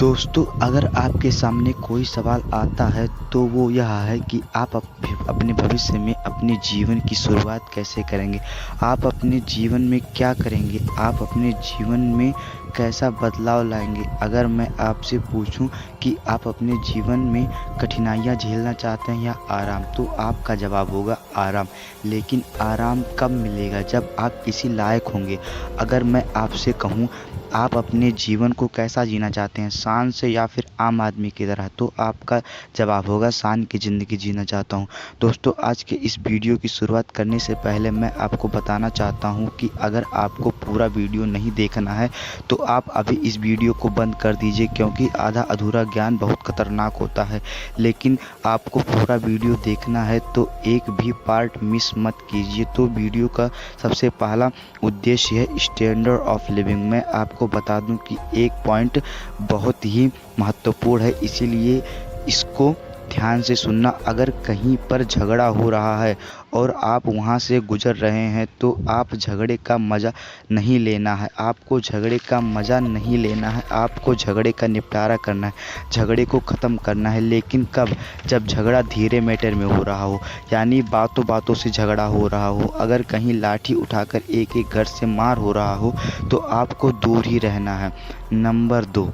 दोस्तों, अगर आपके सामने कोई सवाल आता है तो वो यह है कि आप अपने भविष्य में अपने जीवन की शुरुआत कैसे करेंगे। आप अपने जीवन में क्या करेंगे, आप अपने जीवन में कैसा बदलाव लाएंगे। अगर मैं आपसे पूछूं कि आप अपने जीवन में कठिनाइयां झेलना चाहते हैं या आराम, तो आपका जवाब होगा आराम। लेकिन आराम कब मिलेगा? जब आप किसी लायक होंगे। अगर मैं आपसे कहूं आप अपने जीवन को कैसा जीना चाहते हैं, शान से या फिर आम आदमी की तरह, तो आपका जवाब होगा शान की ज़िंदगी जीना चाहता हूं। दोस्तों, आज के इस वीडियो की शुरुआत करने से पहले मैं आपको बताना चाहता हूं कि अगर आपको पूरा वीडियो नहीं देखना है तो आप अभी इस वीडियो को बंद कर दीजिए, क्योंकि आधा अधूरा ज्ञान बहुत खतरनाक होता है। लेकिन आपको पूरा वीडियो देखना है तो एक भी पार्ट मिस मत कीजिए। तो वीडियो का सबसे पहला उद्देश्य है स्टैंडर्ड ऑफ लिविंग। मैं आपको बता दूं कि एक पॉइंट बहुत ही महत्वपूर्ण है, इसीलिए इसको ध्यान से सुनना। अगर कहीं पर झगड़ा हो रहा है और आप वहां से गुजर रहे हैं तो आप झगड़े का मज़ा नहीं लेना है। आपको झगड़े का मज़ा नहीं लेना है, आपको झगड़े का निपटारा करना है, झगड़े को ख़त्म करना है। लेकिन कब? जब झगड़ा धीरे मैटर में हो रहा हो, यानी बातों बातों से झगड़ा हो रहा हो। अगर कहीं लाठी उठाकर एक एक घर से मार हो रहा हो तो आपको दूर ही रहना है। नंबर 2,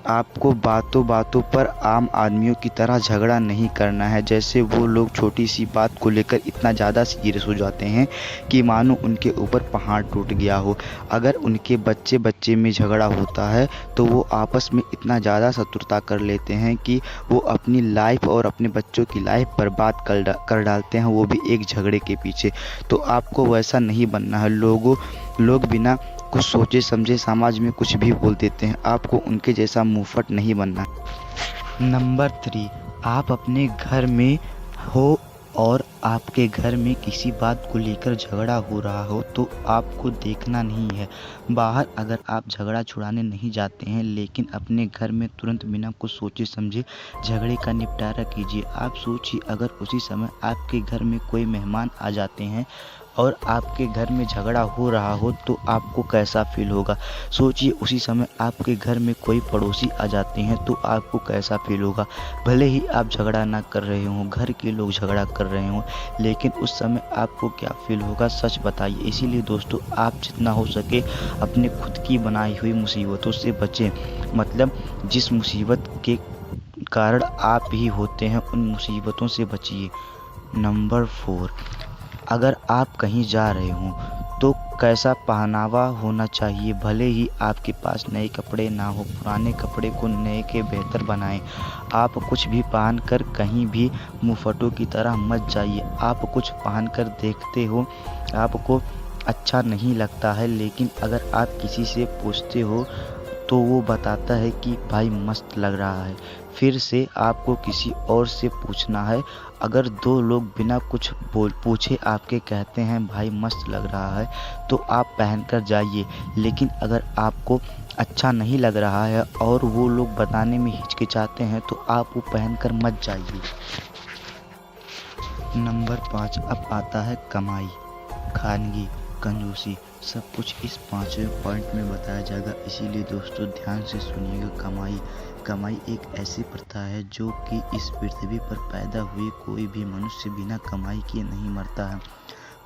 आपको बातों बातों पर आम आदमियों की तरह झगड़ा नहीं करना है। जैसे वो लोग छोटी सी बात को लेकर इतना ज़्यादा सीरियस हो जाते हैं कि मानो उनके ऊपर पहाड़ टूट गया हो। अगर उनके बच्चे बच्चे में झगड़ा होता है तो वो आपस में इतना ज़्यादा शत्रुता कर लेते हैं कि वो अपनी लाइफ और अपने बच्चों की लाइफ बर्बाद कर डालते हैं, वो भी एक झगड़े के पीछे। तो आपको वैसा नहीं बनना है। लोग बिना कुछ सोचे समझे समाज में कुछ भी बोल देते हैं, आपको उनके जैसा मुंहफट नहीं बनना। नंबर 3, आप अपने घर में हो और आपके घर में किसी बात को लेकर झगड़ा हो रहा हो तो आपको देखना नहीं है। बाहर अगर आप झगड़ा छुड़ाने नहीं जाते हैं, लेकिन अपने घर में तुरंत बिना कुछ सोचे समझे झगड़े का निपटारा कीजिए। आप सोचिए, अगर उसी समय आपके घर में कोई मेहमान आ जाते हैं और आपके घर में झगड़ा हो रहा हो तो आपको कैसा फील होगा। सोचिए, उसी समय आपके घर में कोई पड़ोसी आ जाते हैं तो आपको कैसा फील होगा। भले ही आप झगड़ा ना कर रहे हों, घर के लोग झगड़ा कर रहे हों, लेकिन उस समय आपको क्या फील होगा, सच बताइए। इसीलिए दोस्तों, आप जितना हो सके अपने खुद की बनाई हुई मुसीबतों से बचें। मतलब जिस मुसीबत के कारण आप ही होते हैं, उन मुसीबतों से बचिए। नंबर 4, अगर आप कहीं जा रहे हों तो कैसा पहनावा होना चाहिए। भले ही आपके पास नए कपड़े ना हो, पुराने कपड़े को नए के बेहतर बनाएं। आप कुछ भी पहनकर कहीं भी मुंहफटों की तरह मत जाइए। आप कुछ पहनकर देखते हो, आपको अच्छा नहीं लगता है, लेकिन अगर आप किसी से पूछते हो तो वो बताता है कि भाई मस्त लग रहा है। फिर से आपको किसी और से पूछना है। अगर 2 लोग बिना कुछ पूछे आपके कहते हैं भाई मस्त लग रहा है, तो आप पहनकर जाइए। लेकिन अगर आपको अच्छा नहीं लग रहा है और वो लोग बताने में हिचकिचाते हैं तो आप वो पहनकर मत जाइए। नंबर 5, अब आता है कमाई, खानगी, कंजूसी। सब कुछ इस 5वें पॉइंट में बताया जाएगा, इसीलिए दोस्तों ध्यान से सुनिएगा। कमाई एक ऐसी प्रथा है जो कि इस पृथ्वी पर पैदा हुए कोई भी मनुष्य बिना कमाई किए नहीं मरता है।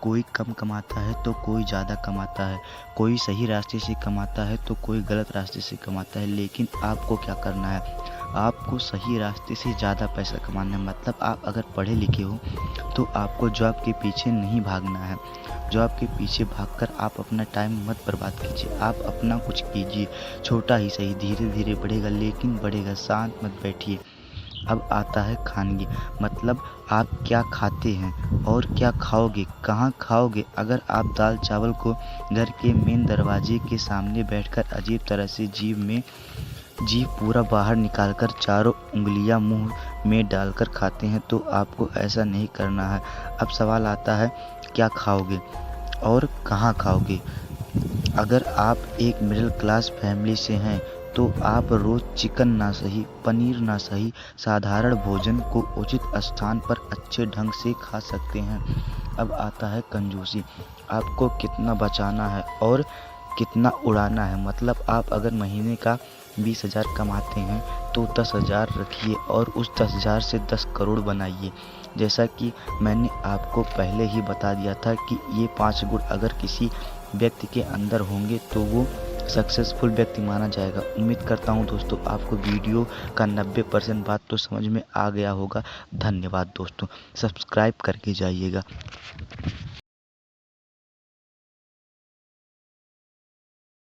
कोई कम कमाता है तो कोई ज़्यादा कमाता है, कोई सही रास्ते से कमाता है तो कोई गलत रास्ते से कमाता है। लेकिन आपको क्या करना है, आपको सही रास्ते से ज़्यादा पैसा कमाना है। मतलब आप अगर पढ़े लिखे हो तो आपको जॉब के पीछे नहीं भागना है। जॉब के पीछे भागकर आप अपना टाइम मत बर्बाद कीजिए। आप अपना कुछ कीजिए, छोटा ही सही, धीरे धीरे बढ़ेगा, लेकिन बढ़ेगा। शांत मत बैठिए। अब आता है खानगी, मतलब आप क्या खाते हैं और क्या खाओगे, कहाँ खाओगे। अगर आप दाल चावल को घर के मेन दरवाजे के सामने बैठकर अजीब तरह से जीभ पूरा बाहर निकालकर चारों उंगलियां मुंह में डालकर खाते हैं तो आपको ऐसा नहीं करना है। अब सवाल आता है, क्या खाओगे और कहाँ खाओगे। अगर आप एक मिडिल क्लास फैमिली से हैं तो आप रोज़ चिकन ना सही, पनीर ना सही, साधारण भोजन को उचित स्थान पर अच्छे ढंग से खा सकते हैं। अब आता है कंजूसी, आपको कितना बचाना है और कितना उड़ाना है। मतलब आप अगर महीने का 20,000 कमाते हैं तो 10,000 रखिए और उस 10,000 से 10 करोड़ बनाइए। जैसा कि मैंने आपको पहले ही बता दिया था कि ये 5 गुण अगर किसी व्यक्ति के अंदर होंगे तो वो सक्सेसफुल व्यक्ति माना जाएगा। उम्मीद करता हूँ दोस्तों आपको वीडियो का 90% बात तो समझ में आ गया होगा। धन्यवाद दोस्तों, सब्सक्राइब करके जाइएगा।